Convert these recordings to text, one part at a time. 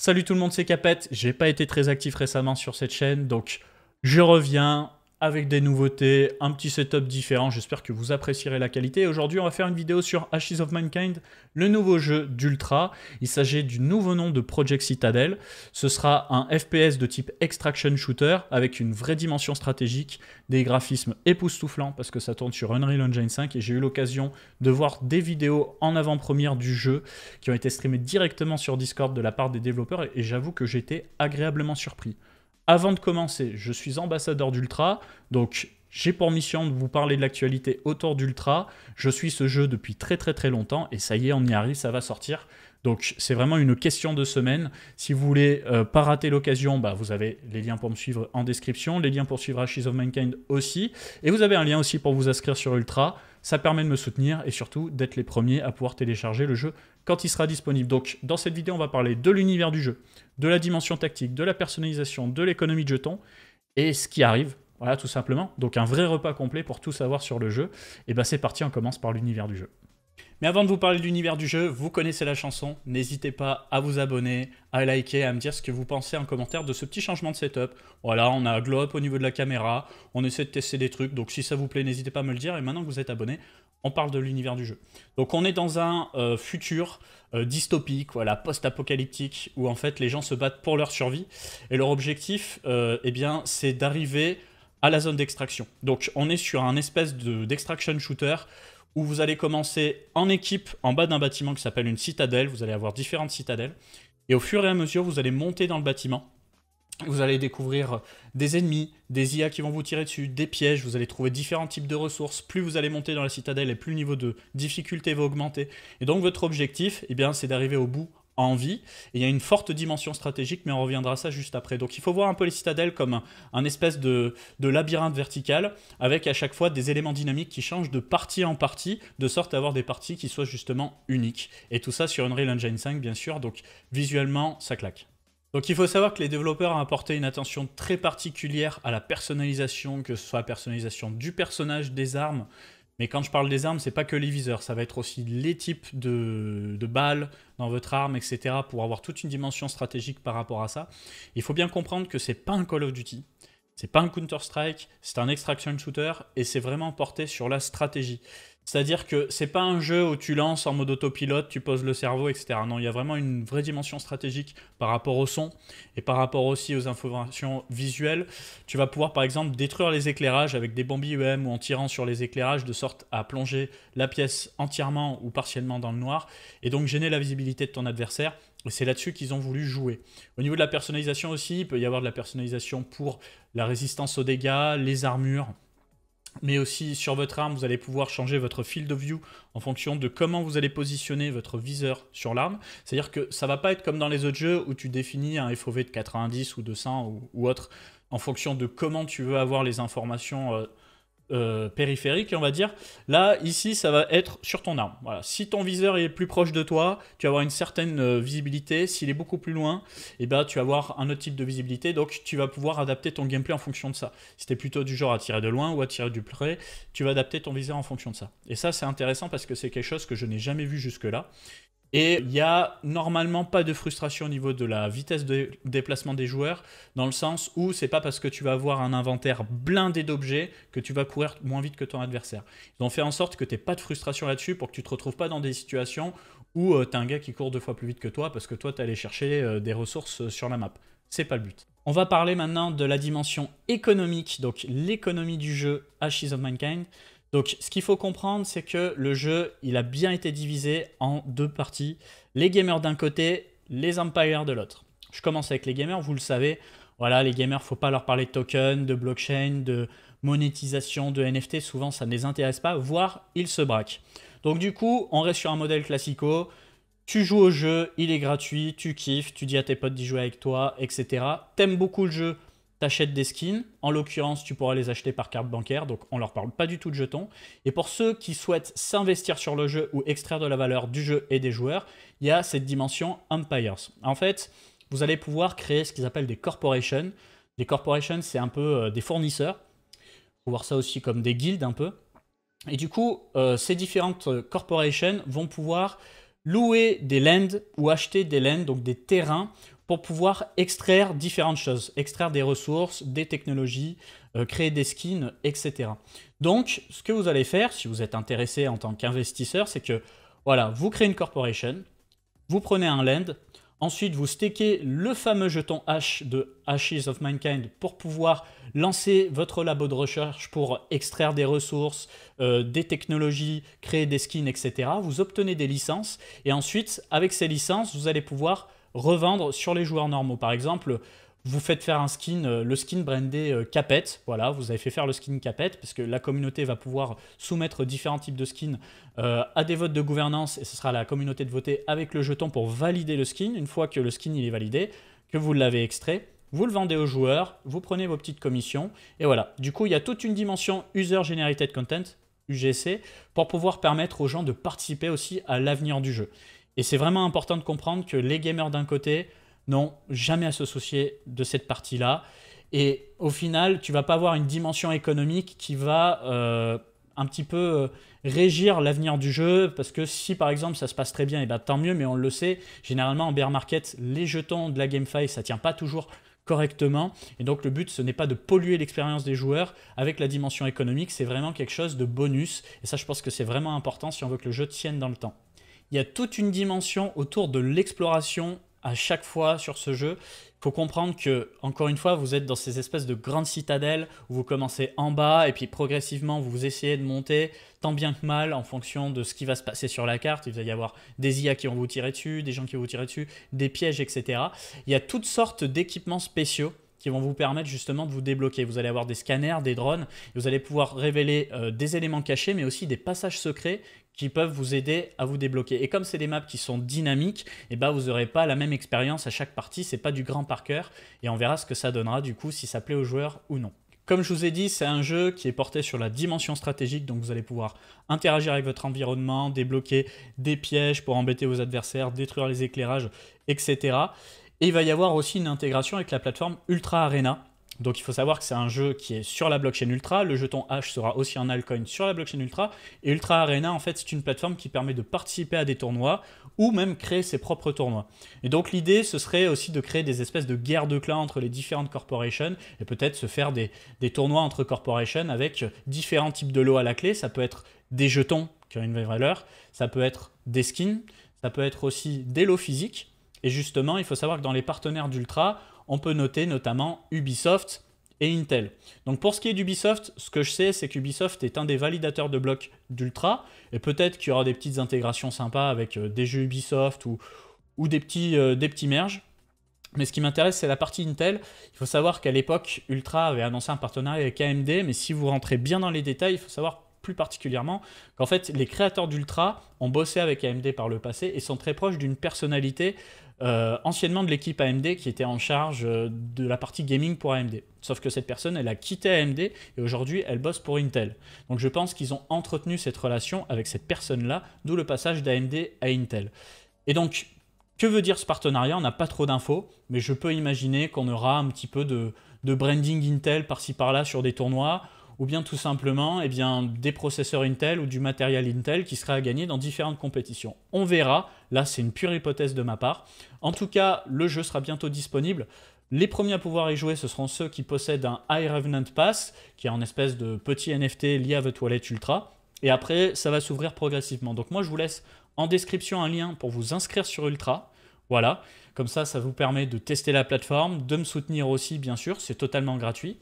Salut tout le monde, c'est Capet. J'ai pas été très actif récemment sur cette chaîne, donc je reviens avec des nouveautés, un petit setup différent. J'espère que vous apprécierez la qualité. Aujourd'hui, on va faire une vidéo sur Ashes of Mankind, le nouveau jeu d'Ultra. Il s'agit du nouveau nom de Project Citadel. Ce sera un FPS de type Extraction Shooter avec une vraie dimension stratégique, des graphismes époustouflants parce que ça tourne sur Unreal Engine 5 et j'ai eu l'occasion de voir des vidéos en avant-première du jeu qui ont été streamées directement sur Discord de la part des développeurs et j'avoue que j'étais agréablement surpris. Avant de commencer, je suis ambassadeur d'Ultra, donc j'ai pour mission de vous parler de l'actualité autour d'Ultra. Je suis ce jeu depuis très longtemps et ça y est, on y arrive, ça va sortir. Donc c'est vraiment une question de semaine. Si vous voulez pas rater l'occasion, vous avez les liens pour me suivre en description, les liens pour suivre Ashes of Mankind aussi. Et vous avez un lien aussi pour vous inscrire sur Ultra. Ça permet de me soutenir et surtout d'être les premiers à pouvoir télécharger le jeu quand il sera disponible. Donc dans cette vidéo, on va parler de l'univers du jeu, de la dimension tactique, de la personnalisation, de l'économie de jetons et ce qui arrive. Voilà, tout simplement. Donc un vrai repas complet pour tout savoir sur le jeu. Et c'est parti, on commence par l'univers du jeu. Mais avant de vous parler de l'univers du jeu, vous connaissez la chanson, n'hésitez pas à vous abonner, à liker, à me dire ce que vous pensez en commentaire de ce petit changement de setup. Voilà, on a un glow up au niveau de la caméra, on essaie de tester des trucs, donc si ça vous plaît, n'hésitez pas à me le dire. Et maintenant que vous êtes abonné, on parle de l'univers du jeu. Donc on est dans un futur dystopique, voilà, post-apocalyptique, où en fait les gens se battent pour leur survie. Et leur objectif, c'est d'arriver à la zone d'extraction. Donc on est sur un espèce d'extraction shooter, où vous allez commencer en équipe en bas d'un bâtiment qui s'appelle une citadelle. Vous allez avoir différentes citadelles. Et au fur et à mesure, vous allez monter dans le bâtiment. Vous allez découvrir des ennemis, des IA qui vont vous tirer dessus, des pièges. Vous allez trouver différents types de ressources. Plus vous allez monter dans la citadelle et plus le niveau de difficulté va augmenter. Et donc votre objectif, c'est d'arriver au bout en vie. Et il y a une forte dimension stratégique, mais on reviendra à ça juste après. Donc il faut voir un peu les citadelles comme un espèce de labyrinthe vertical, avec à chaque fois des éléments dynamiques qui changent de partie en partie, de sorte à avoir des parties qui soient justement uniques. Et tout ça sur Unreal Engine 5, bien sûr, donc visuellement, ça claque. Donc il faut savoir que les développeurs ont apporté une attention très particulière à la personnalisation, que ce soit la personnalisation du personnage, des armes. Mais quand je parle des armes, c'est pas que les viseurs, ça va être aussi les types de balles dans votre arme, etc. pour avoir toute une dimension stratégique par rapport à ça. Il faut bien comprendre que c'est pas un Call of Duty, c'est pas un Counter-Strike, c'est un extraction shooter et c'est vraiment porté sur la stratégie. C'est-à-dire que c'est pas un jeu où tu lances en mode autopilote, tu poses le cerveau, etc. Non, il y a vraiment une vraie dimension stratégique par rapport au son et par rapport aussi aux informations visuelles. Tu vas pouvoir par exemple détruire les éclairages avec des bombes IEM ou en tirant sur les éclairages de sorte à plonger la pièce entièrement ou partiellement dans le noir et donc gêner la visibilité de ton adversaire. Et c'est là-dessus qu'ils ont voulu jouer. Au niveau de la personnalisation aussi, il peut y avoir de la personnalisation pour la résistance aux dégâts, les armures, mais aussi sur votre arme, vous allez pouvoir changer votre field of view en fonction de comment vous allez positionner votre viseur sur l'arme. C'est-à-dire que ça ne va pas être comme dans les autres jeux où tu définis un FOV de 90 ou 200 ou autre en fonction de comment tu veux avoir les informations périphérique, on va dire. Là, ici, ça va être sur ton arme. Voilà. Si ton viseur est plus proche de toi, tu vas avoir une certaine visibilité. S'il est beaucoup plus loin, tu vas avoir un autre type de visibilité. Donc, tu vas pouvoir adapter ton gameplay en fonction de ça. Si tu es plutôt du genre à tirer de loin ou à tirer du près, tu vas adapter ton viseur en fonction de ça. Et ça, c'est intéressant parce que c'est quelque chose que je n'ai jamais vu jusque-là. Et il n'y a normalement pas de frustration au niveau de la vitesse de déplacement des joueurs, dans le sens où c'est pas parce que tu vas avoir un inventaire blindé d'objets que tu vas courir moins vite que ton adversaire. Ils ont fait en sorte que tu n'aies pas de frustration là-dessus pour que tu ne te retrouves pas dans des situations où tu as un gars qui court 2 fois plus vite que toi parce que toi tu es allé chercher des ressources sur la map. C'est pas le but. On va parler maintenant de la dimension économique, donc l'économie du jeu Ashes of Mankind. Donc, ce qu'il faut comprendre, c'est que le jeu, il a bien été divisé en 2 parties. Les gamers d'un côté, les empires de l'autre. Je commence avec les gamers, vous le savez. Voilà, les gamers, faut pas leur parler de tokens, de blockchain, de monétisation, de NFT. Souvent, ça ne les intéresse pas, voire ils se braquent. Donc, du coup, on reste sur un modèle classico. Tu joues au jeu, il est gratuit, tu kiffes, tu dis à tes potes d'y jouer avec toi, etc. T'aimes beaucoup le jeu, t'achètes des skins, en l'occurrence tu pourras les acheter par carte bancaire, donc on leur parle pas du tout de jetons. Et pour ceux qui souhaitent s'investir sur le jeu ou extraire de la valeur du jeu et des joueurs, il y a cette dimension Empires. En fait, vous allez pouvoir créer ce qu'ils appellent des corporations. Les corporations, c'est un peu des fournisseurs. Il faut voir ça aussi comme des guildes un peu. Et du coup, ces différentes corporations vont pouvoir louer des lands ou acheter des lands, donc des terrains, pour pouvoir extraire différentes choses, extraire des ressources, des technologies, créer des skins, etc. Donc, ce que vous allez faire, si vous êtes intéressé en tant qu'investisseur, c'est que, voilà, vous créez une corporation, vous prenez un land, ensuite vous stakez le fameux jeton H de Ashes of Mankind pour pouvoir lancer votre labo de recherche pour extraire des ressources, des technologies, créer des skins, etc. Vous obtenez des licences et ensuite, avec ces licences, vous allez pouvoir revendre sur les joueurs normaux. Par exemple, vous faites faire un skin, le skin brandé Capet, voilà, vous avez fait faire le skin Capet, parce que la communauté va pouvoir soumettre différents types de skins à des votes de gouvernance, et ce sera à la communauté de voter avec le jeton pour valider le skin. Une fois que le skin il est validé, que vous l'avez extrait, vous le vendez aux joueurs, vous prenez vos petites commissions, et voilà. Du coup, il y a toute une dimension User Generated Content, UGC, pour pouvoir permettre aux gens de participer aussi à l'avenir du jeu. Et c'est vraiment important de comprendre que les gamers d'un côté n'ont jamais à se soucier de cette partie-là. Et au final, tu vas pas avoir une dimension économique qui va un petit peu régir l'avenir du jeu. Parce que si par exemple ça se passe très bien, et ben, tant mieux, mais on le sait, généralement en bear market, les jetons de la GameFi, ça tient pas toujours correctement. Et donc le but, ce n'est pas de polluer l'expérience des joueurs avec la dimension économique, c'est vraiment quelque chose de bonus. Et ça, je pense que c'est vraiment important si on veut que le jeu tienne dans le temps. Il y a toute une dimension autour de l'exploration à chaque fois sur ce jeu. Il faut comprendre que, encore une fois, vous êtes dans ces espèces de grandes citadelles où vous commencez en bas et puis progressivement vous essayez de monter tant bien que mal en fonction de ce qui va se passer sur la carte. Il va y avoir des IA qui vont vous tirer dessus, des gens qui vont vous tirer dessus, des pièges, etc. Il y a toutes sortes d'équipements spéciaux qui vont vous permettre justement de vous débloquer. Vous allez avoir des scanners, des drones, et vous allez pouvoir révéler des éléments cachés, mais aussi des passages secrets qui peuvent vous aider à vous débloquer. Et comme c'est des maps qui sont dynamiques, et ben vous n'aurez pas la même expérience à chaque partie, c'est pas du grand par cœur, et on verra ce que ça donnera du coup, si ça plaît aux joueurs ou non. Comme je vous ai dit, c'est un jeu qui est porté sur la dimension stratégique, donc vous allez pouvoir interagir avec votre environnement, débloquer des pièges pour embêter vos adversaires, détruire les éclairages, etc. Et il va y avoir aussi une intégration avec la plateforme Ultra Arena. Donc il faut savoir que c'est un jeu qui est sur la blockchain Ultra, le jeton H sera aussi en altcoin sur la blockchain Ultra, et Ultra Arena en fait c'est une plateforme qui permet de participer à des tournois ou même créer ses propres tournois. Et donc l'idée ce serait aussi de créer des espèces de guerres de clans entre les différentes corporations et peut-être se faire des tournois entre corporations avec différents types de lots à la clé. Ça peut être des jetons qui ont une vraie valeur, ça peut être des skins, ça peut être aussi des lots physiques. Et justement, il faut savoir que dans les partenaires d'Ultra, on peut noter notamment Ubisoft et Intel. Donc pour ce qui est d'Ubisoft, ce que je sais, c'est qu'Ubisoft est un des validateurs de blocs d'Ultra, et peut-être qu'il y aura des petites intégrations sympas avec des jeux Ubisoft ou des petits merges. Mais ce qui m'intéresse, c'est la partie Intel. Il faut savoir qu'à l'époque, Ultra avait annoncé un partenariat avec AMD, mais si vous rentrez bien dans les détails, il faut savoir plus particulièrement qu'en fait, les créateurs d'Ultra ont bossé avec AMD par le passé et sont très proches d'une personnalité anciennement de l'équipe AMD qui était en charge de la partie gaming pour AMD. Sauf que cette personne, elle a quitté AMD et aujourd'hui, elle bosse pour Intel. Donc je pense qu'ils ont entretenu cette relation avec cette personne-là, d'où le passage d'AMD à Intel. Et donc, que veut dire ce partenariat? On n'a pas trop d'infos, mais je peux imaginer qu'on aura un petit peu de branding Intel par-ci par-là sur des tournois, ou bien tout simplement des processeurs Intel ou du matériel Intel qui sera à gagner dans différentes compétitions. On verra, là c'est une pure hypothèse de ma part. En tout cas, le jeu sera bientôt disponible. Les premiers à pouvoir y jouer, ce seront ceux qui possèdent un High Revenant Pass, qui est en espèce de petit NFT lié à votre wallet Ultra. Et après, ça va s'ouvrir progressivement. Donc moi, je vous laisse en description un lien pour vous inscrire sur Ultra. Voilà, comme ça vous permet de tester la plateforme, de me soutenir aussi, bien sûr, c'est totalement gratuit.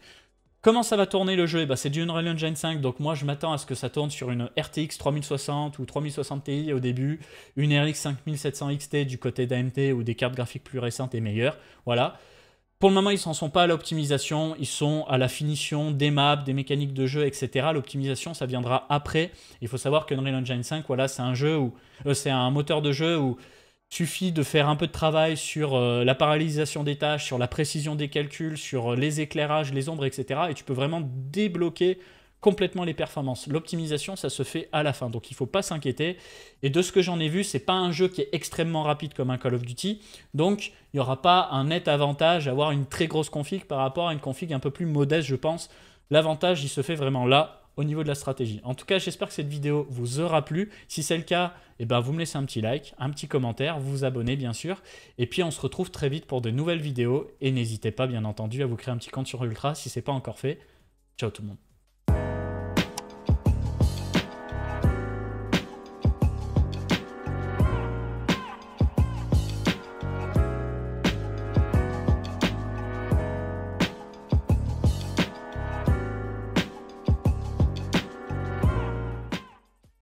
Comment ça va tourner le jeu? C'est du Unreal Engine 5, donc moi je m'attends à ce que ça tourne sur une RTX 3060 ou 3060 Ti au début, une RX 5700 XT du côté d'AMD ou des cartes graphiques plus récentes et meilleures. Voilà. Pour le moment, ils n'en sont pas à l'optimisation, ils sont à la finition des maps, des mécaniques de jeu, etc. L'optimisation, ça viendra après. Il faut savoir que Unreal Engine 5, voilà, c'est un jeu où c'est un moteur de jeu où suffit de faire un peu de travail sur la parallélisation des tâches, sur la précision des calculs, sur les éclairages, les ombres, etc. Et tu peux vraiment débloquer complètement les performances. L'optimisation, ça se fait à la fin, donc il ne faut pas s'inquiéter. Et de ce que j'en ai vu, ce n'est pas un jeu qui est extrêmement rapide comme un Call of Duty, donc il n'y aura pas un net avantage à avoir une très grosse config par rapport à une config un peu plus modeste, je pense. L'avantage, il se fait vraiment là, au niveau de la stratégie. En tout cas, j'espère que cette vidéo vous aura plu. Si c'est le cas, eh ben, vous me laissez un petit like, un petit commentaire, vous vous abonnez bien sûr. Et puis on se retrouve très vite pour de nouvelles vidéos. Et n'hésitez pas bien entendu à vous créer un petit compte sur Ultra si ce n'est pas encore fait. Ciao tout le monde.